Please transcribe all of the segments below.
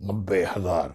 90,000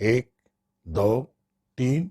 1, 2, 3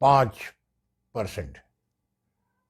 5%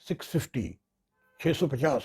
650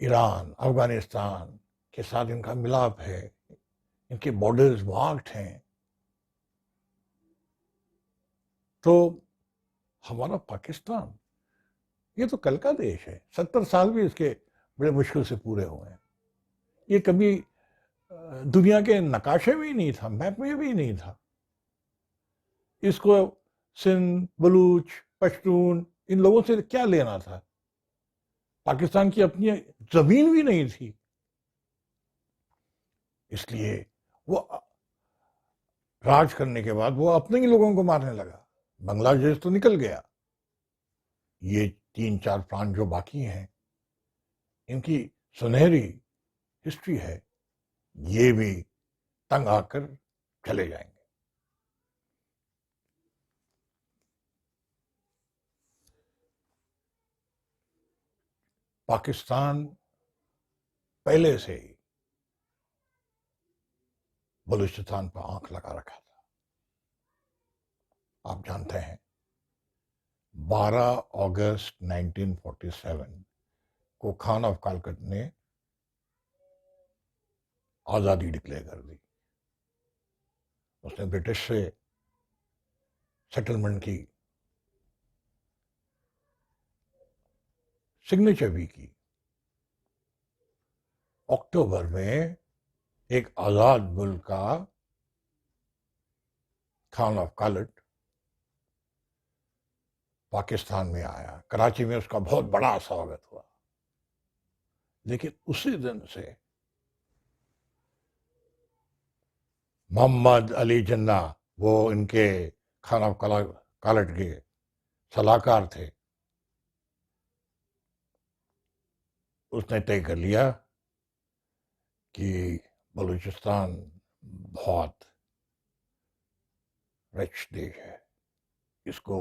ایران افغانستان کے ساتھ ان کا ملاپ ہے، ان کے بارڈرز مارکڈ ہیں. تو ہمارا پاکستان یہ تو کل کا دیش ہے، 70 سال بھی اس کے بڑے مشکل سے پورے ہوئے ہیں. یہ کبھی دنیا کے نقاشے میں ہی نہیں تھا، میپ میں بھی نہیں تھا. اس کو سندھ، بلوچ، پشتون ان لوگوں سے کیا لینا تھا؟ پاکستان کی اپنی زمین بھی نہیں تھی. اس لیے وہ راج کرنے کے بعد وہ اپنے ہی لوگوں کو مارنے لگا. بنگلہ دیش تو نکل گیا، یہ 3-4 پرانت جو باقی ہیں ان کی سنہری ہسٹری ہے، یہ بھی تنگ آ کر چلے جائیں گے. پاکستان پہلے سے ہی بلوچستان پر آنکھ لگا رکھا تھا. آپ جانتے ہیں 12 اگست 1947 کو خان آف کالکٹ نے آزادی ڈکلیئر کر دی. اس نے برٹش سے سیٹلمنٹ کی سگنیچر بھی کی. اکتوبر میں ایک آزاد ملک کا خان آف کالٹ پاکستان میں آیا. کراچی میں اس کا بہت بڑا سواگت ہوا. لیکن اسی دن سے محمد علی جناح، وہ ان کے خان آف کالٹ کے صلاحکار تھے، اس نے طے کر لیا کہ بلوچستان بہت رچ دیش ہے، اس کو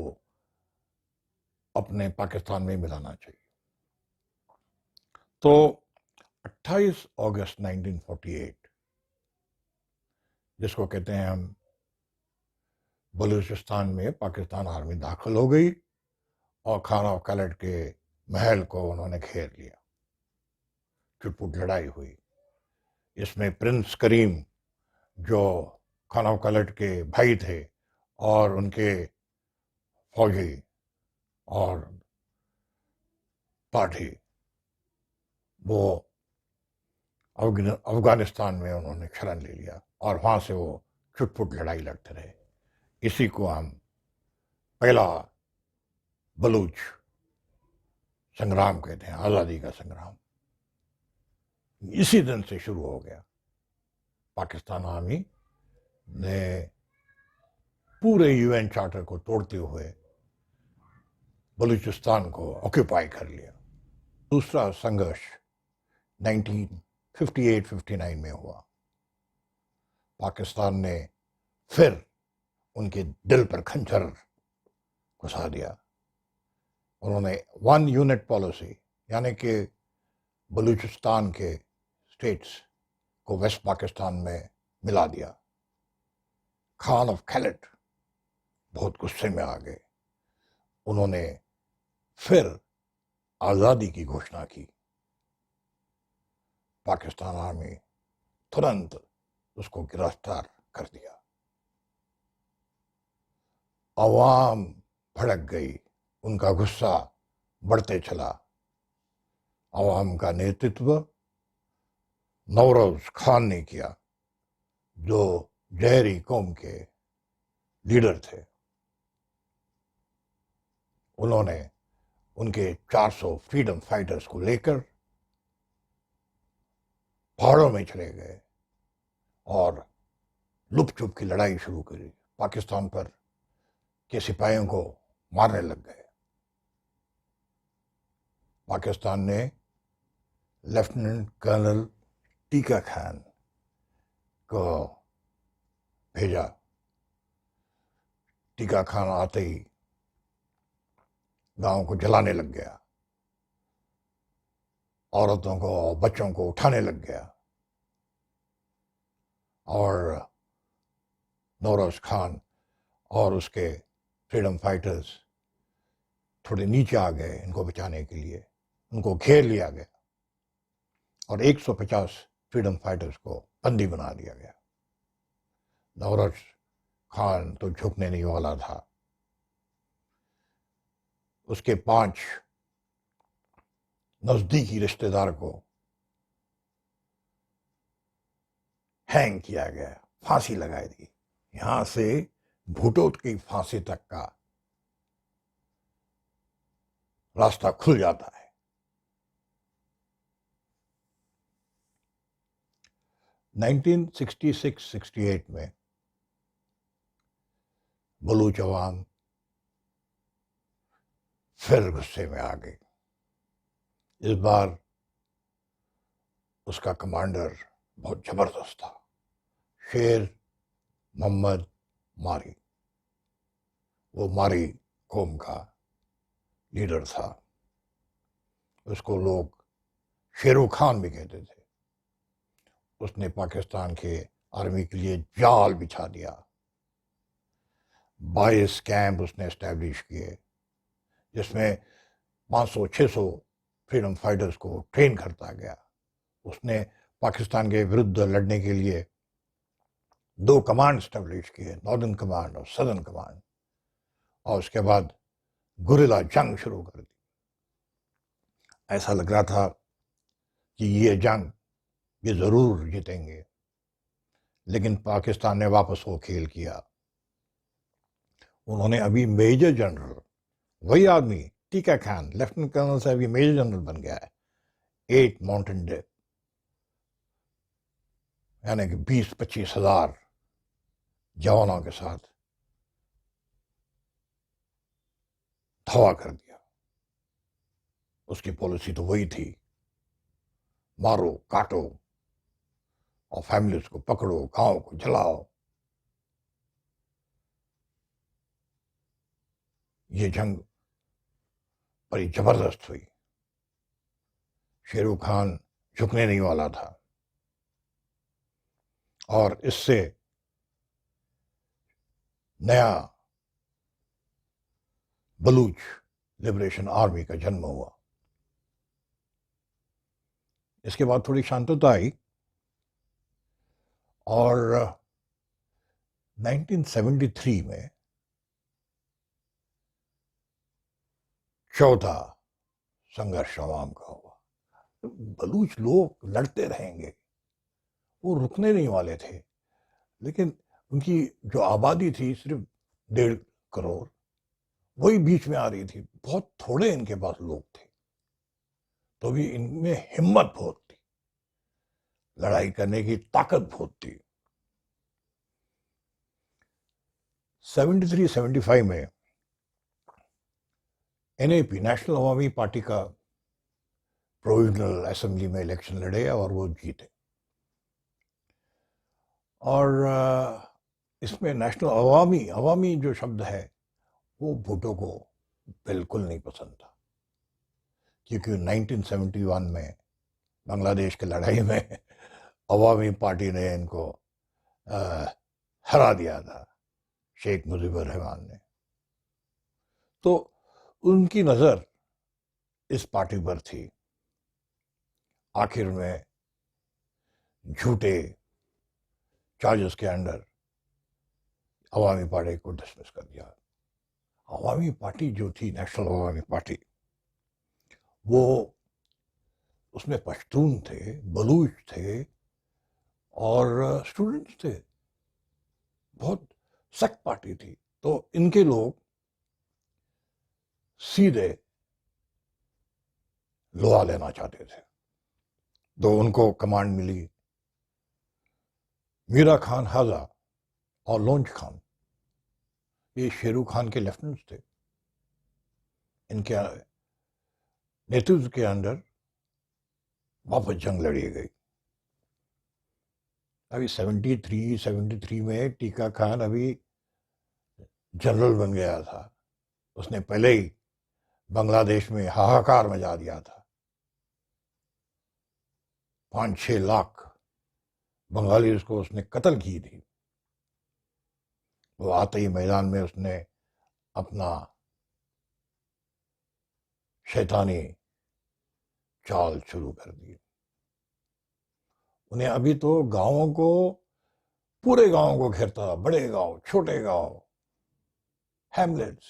اپنے پاکستان میں ملانا چاہیے. تو 28 اگست 1948 جس کو کہتے ہیں ہم، بلوچستان میں پاکستان آرمی داخل ہو گئی اور خان آف کالٹ کے محل کو انہوں نے گھیر لیا. چٹ پٹ لڑائی ہوئی. اس میں پرنس کریم جو خان آف کالٹ کے بھائی تھے اور ان کے فوجی اور پارٹی، وہ افغانستان میں انہوں نے شرن لے لیا اور وہاں سے وہ چٹ پٹ لڑائی لڑتے رہے. اسی کو ہم پہلا بلوچ سنگرام کہتے ہیں، آزادی کا سنگرام. اسی دن سے شروع ہو گیا. پاکستان آرمی نے پورے یو این چارٹر کو توڑتے ہوئے بلوچستان کو آکوپائی کر لیا. دوسرا سنگرش 1958-59 میں ہوا. پاکستان نے پھر ان کے دل پر کھنجر گھسا دیا. انہوں نے 1 یونٹ پالیسی، یعنی کہ بلوچستان کے اسٹیٹس کو ویسٹ پاکستان میں ملا دیا. خان آف کالٹ بہت غصے میں آ گئے. انہوں نے پھر آزادی کی گھوشنا کی. پاکستان آرمی ترنت اس کو گرفتار کر دیا. عوام بھڑک گئی، ان کا غصہ بڑھتے چلا. عوام کا نیترتو نوروز خان نے کیا، جو جوہری قوم کے لیڈر تھے. انہوں نے ان کے 400 فریڈم فائٹرز کو لے کر پہاڑوں میں چلے گئے اور لپ چھپ کی لڑائی شروع کری. پاکستان پر کے سپاہیوں کو مارنے لگ گئے. پاکستان نے لیفٹیننٹ کرنل ٹیکا خان کو بھیجا. ٹیکا خان آتے ہی گاؤں کو جلانے لگ گیا، عورتوں کو بچوں کو اٹھانے لگ گیا. اور نوروز خان اور اس کے فریڈم فائٹرز تھوڑے نیچے آ گئے ان کو بچانے کے لیے. ان کو گھیر لیا گیا. اور 150 فریڈم فائٹرز کو بندی بنا دیا گیا. نوروز خان تو جھکنے نہیں والا تھا. اس کے 5 نزدیکی رشتہ دار کو ہینگ کیا گیا، پھانسی لگائی دی. یہاں سے بھٹو کی پھانسی تک کا راستہ کھل جاتا ہے. 1966-68 میں بلوچ عوام پھر غصے میں آ گئی. اس بار اس کا کمانڈر بہت زبردست تھا، شیر محمد ماری. وہ ماری قوم کا لیڈر تھا. اس کو لوگ شیرو خان بھی کہتے تھے. اس نے پاکستان کے آرمی کے لیے جال بچھا دیا. 22 کیمپ اس نے اسٹیبلش کیے جس میں 500-600 فریڈم فائٹرز کو ٹرین کرتا گیا. اس نے پاکستان کے ورد لڑنے کے لیے 2 کمانڈ اسٹیبلش کیے، ناردرن کمانڈ اور سدرن کمانڈ. اور اس کے بعد گوریلا جنگ شروع کر دی. ایسا لگ رہا تھا کہ یہ جنگ یہ ضرور جیتیں گے، لیکن پاکستان نے واپس وہ کھیل کیا. انہوں نے ابھی میجر جنرل، وہی آدمی ٹیکا خان لیفٹنٹ کرنل سے ابھی میجر جنرل بن گیا ہے. 8 ماؤنٹین ڈے، یعنی کہ 20-25 ہزار جوانوں کے ساتھ دھوا کر دیا. اس کی پالیسی تو وہی تھی، مارو کاٹو اور فیملیز کو پکڑو، گاؤں کو جلاؤ. یہ جنگ بڑی زبردست ہوئی. شیرو خان جھکنے نہیں والا تھا، اور اس سے نیا بلوچ لبریشن آرمی کا جنم ہوا. اس کے بعد تھوڑی شانتتا آئی، اور 1973 میں چوتھا سنگھرش عوام کا ہوا. بلوچ لوگ لڑتے رہیں گے، وہ رکنے نہیں والے تھے، لیکن ان کی جو آبادی تھی صرف 1.5 کروڑ، وہی بیچ میں آ رہی تھی. بہت تھوڑے ان کے پاس لوگ تھے، تو بھی ان میں ہمت بہت تھی، لڑائی کرنے کی طاقت بہت تھی. 73-75 میں NAP نیشنل عوامی پارٹی کا پروویژنل اسمبلی میں الیکشن لڑے اور وہ جیتے. اور اس میں نیشنل عوامی جو شبد ہے وہ بھٹو کو بالکل نہیں پسند تھا، کیونکہ 1971 میں بنگلہ دیش کی لڑائی میں عوامی پارٹی نے ان کو ہرا دیا تھا، شیخ مجیب الرحمان نے. تو ان کی نظر اس پارٹی پر تھی. آخر میں جھوٹے چارجز کے انڈر عوامی پارٹی کو ڈسمس کر دیا. عوامی پارٹی جو تھی، نیشنل عوامی پارٹی، وہ اس میں پشتون تھے، بلوچ تھے اور اسٹوڈنٹس تھے. بہت سخت پارٹی تھی. تو ان کے لوگ سیدھے لوا لینا چاہتے تھے. تو ان کو کمانڈ ملی. میرا خان حضا اور لونچ خان، یہ شیرو خان کے لیفٹننٹس تھے. ان کے نیتوز کے انڈر واپس جنگ لڑی گئی. ابھی 73 میں ٹیکا خان ابھی جنرل بن گیا تھا. اس نے پہلے ہی بنگلہ دیش میں ہاہاکار مچا دیا تھا. 5-6 لاکھ بنگالیز کو اس نے قتل کی تھی. وہ آتے ہی میدان میں اس نے اپنا شیطانی چال شروع کر دی. انہیں ابھی تو گاؤں کو، پورے گاؤں کو گھیرتا تھا، بڑے گاؤں، چھوٹے گاؤں، ہیملیٹس.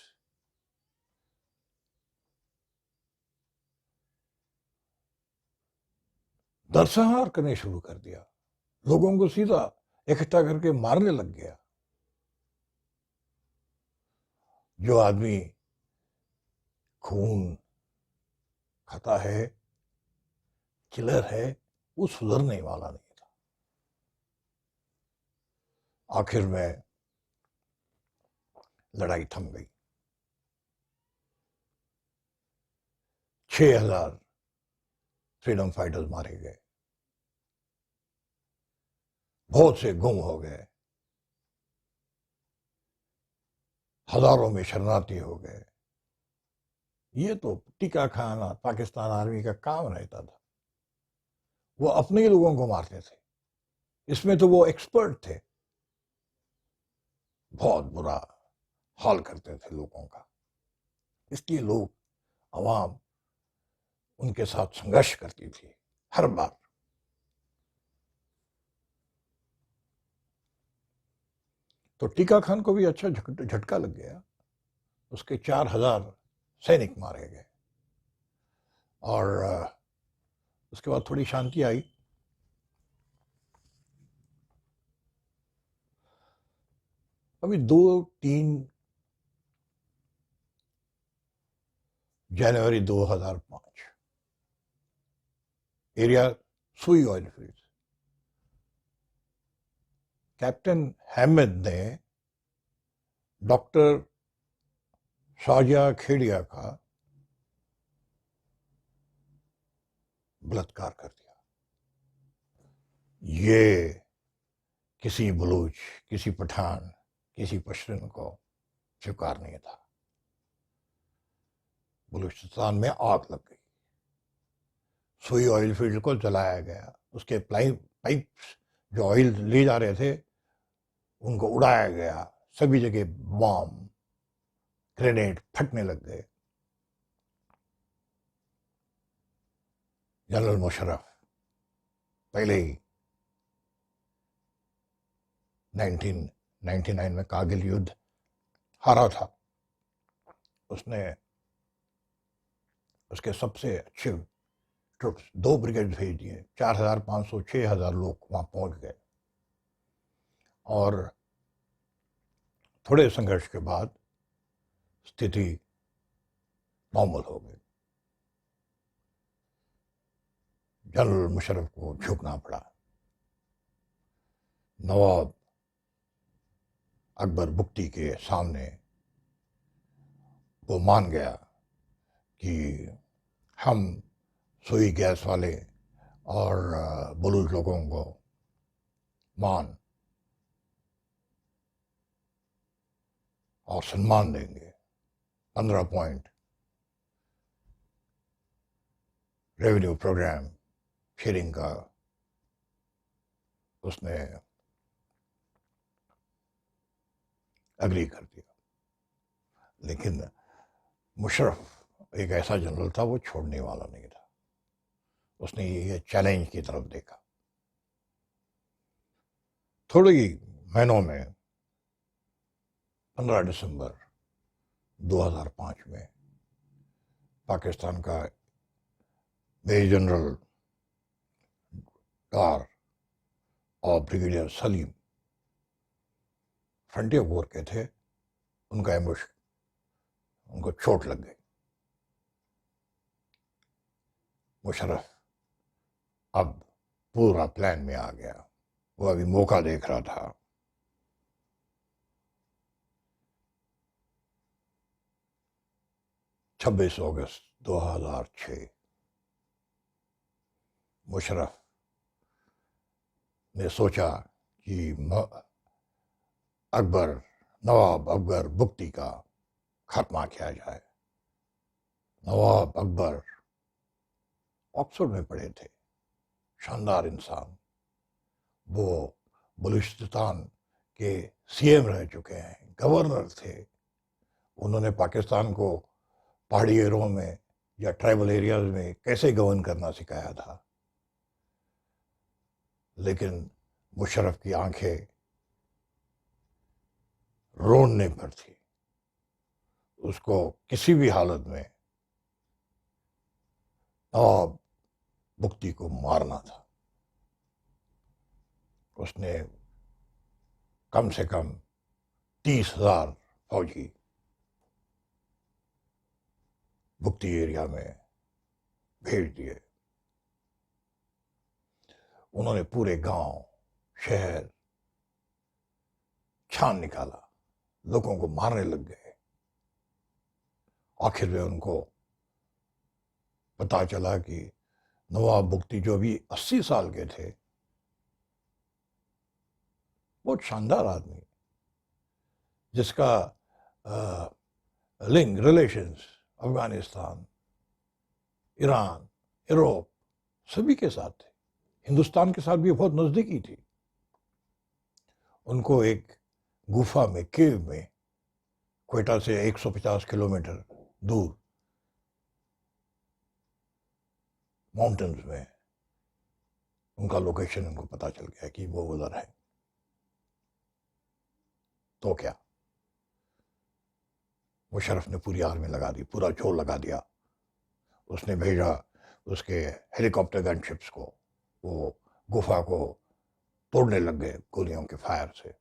درسنہار کرنے شروع کر دیا، لوگوں کو سیدھا اکٹھا کر کے مارنے لگ گیا. جو آدمی خون کھاتا ہے، کلر ہے، وہ سدھرنے والا نہیں تھا. آخر میں لڑائی تھم گئی. 6,000 فریڈم فائٹرز مارے گئے، بہت سے گم ہو گئے، ہزاروں میں شرناರ್ಥی ہو گئے. یہ تو ٹیکا کھانا پاکستان آرمی کا کام رہتا تھا. وہ اپنے ہی لوگوں کو مارتے تھے، اس میں تو وہ ایکسپرٹ تھے. بہت برا حال کرتے تھے لوگوں کا. اس لیے لوگ، عوام ان کے ساتھ سنگرش کرتی تھی ہر بار. تو ٹیکا خان کو بھی اچھا جھٹکا لگ گیا. اس کے 4,000 سینک مارے گئے. اور اس کے بعد تھوڑی شانتی آئی. ابھی 2-3 جنوری 2005 ایریا سوئی آئل فیلڈ، کیپٹن حامد نے ڈاکٹر شاہجہاں کھیڑیا کا بلاತ್ಕಾರ کر دیا. یہ کسی بلوچ، کسی پٹھان، کسی پشتون کو شکار نہیں تھا. بلوچستان میں آگ لگ گئی، سوئی آئل فیلڈ کو جلایا گیا. اس کے پائپس جو آئل لے جا رہے تھے ان کو اڑایا گیا. سبھی جگہ بام، گرینیڈ پھٹنے لگ گئے. جنرل مشرف پہلے ہی 1999 میں کارگل یدھ ہارا تھا. اس نے اس کے سب سے اچھے ٹروپس 2 بریگیڈ بھیج دیے. 4,500 6,000 لوگ وہاں پہنچ گئے. اور تھوڑے سنگرش کے بعد استھتی نارمل ہو گئی. جنرل مشرف کو جھکنا پڑا. نواب اکبر بگٹی کے سامنے وہ مان گیا کہ ہم سوئی گیس والے اور بلوچ لوگوں کو مان اور سنمان دیں گے. 15 پوائنٹ ریونیو پروگرام شیئرنگ کا اس نے اگری کر دیا. لیکن مشرف ایک ایسا جنرل تھا، وہ چھوڑنے والا نہیں تھا. اس نے یہ چیلنج کی طرف دیکھا. تھوڑے ہی مہینوں میں 15 دسمبر 2005 میں پاکستان کا میجر جنرل ڈار اور بریگیڈیئر سلیم فرنٹیئر وار کے تھے. ان کا ایمبوش، ان کو چوٹ لگ گئی. مشرف اب پورا پلان میں آ گیا. وہ ابھی موقع دیکھ رہا تھا. اگست 2006 مشرف نے سوچا کہ نواب اکبر بگٹی کا خاتمہ کیا جائے. نواب اکبر آکسفورڈ میں پڑھے تھے، شاندار انسان. وہ بلوچستان کے سی ایم رہ چکے ہیں، گورنر تھے. انہوں نے پاکستان کو پہاڑی ایروں میں یا ٹرائبل ایریاز میں کیسے گورن کرنا سکھایا تھا. لیکن مشرف کی آنکھیں رونے پر تھی. اس کو کسی بھی حالت میں نواب بگٹی کو مارنا تھا. اس نے کم سے کم 30,000 فوجی بگٹی ایریا میں بھیج دیے. انہوں نے پورے گاؤں شہر چھان نکالا، لوگوں کو مارنے لگ گئے. آخر میں ان کو پتا چلا کہ نواب بگٹی جو بھی 80 سال کے تھے، بہت شاندار آدمی جس کا link relations Afghanistan, Iran, Europe سبھی کے ساتھ تھے، ہندوستان کے ساتھ بھی بہت نزدیکی تھی. ان کو ایک گفا میں، کیو میں، کوئٹہ سے 150 کلومیٹر دور ماؤنٹنز میں ان کا لوکیشن ان کو پتا چل گیا کہ وہ ادھر ہے. تو کیا، مشرف نے پوری آرمی لگا دی، پورا جوڑ لگا دیا. اس نے بھیجا اس کے ہیلی کاپٹر گن شپس کو، وہ گفا کو توڑنے لگ گئے گولیوں کے فائر سے.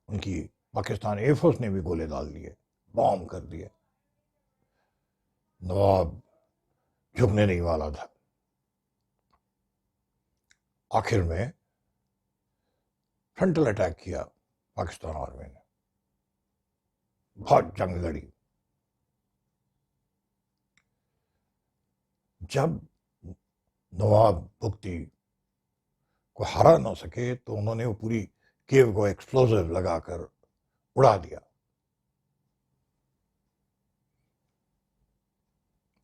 ان کی پاکستان ایئر فورس نے بھی گولے ڈال دیے، بام کر دیے. نواب جھکنے نہیں والا تھا. آخر میں فرنٹل اٹیک کیا پاکستان آرمی نے، بہت جنگ لڑی. جب نواب بگٹی کو ہرا نہ سکے تو انہوں نے وہ پوری کیو کو ایکسپلوزو لگا کر اڑا دیا.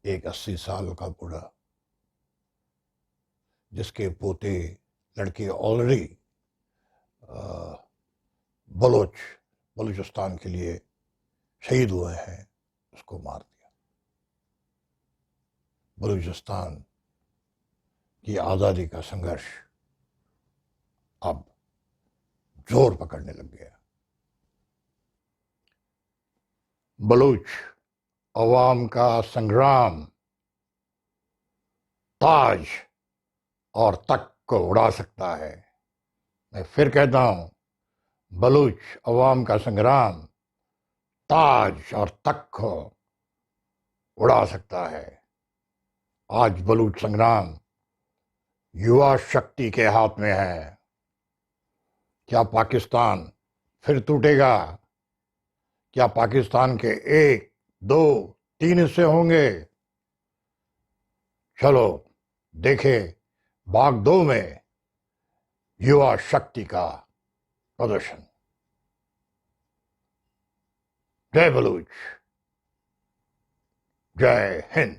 ایک 80 سال کا بوڑھا جس کے پوتے لڑکے آلریڈی بلوچستان کے لیے شہید ہوئے ہیں، اس کو مار دیا. بلوچستان کی آزادی کا سنگھرش اب زور پکڑنے لگ گیا. بلوچ عوام کا سنگرام تاج اور تخت کو اڑا سکتا ہے. میں پھر کہتا ہوں، بلوچ عوام کا سنگرام تاج اور تخت کو اڑا سکتا ہے. آج بلوچ سنگرام یوا شکتی کے ہاتھ میں ہے. کیا پاکستان پھر ٹوٹے گا؟ کیا پاکستان کے 1، 2، 3 حصے ہوں گے؟ چلو دیکھیں باغ 2 میں یوا شکتی کا پردرشن. جے بلوچ، جے ہند.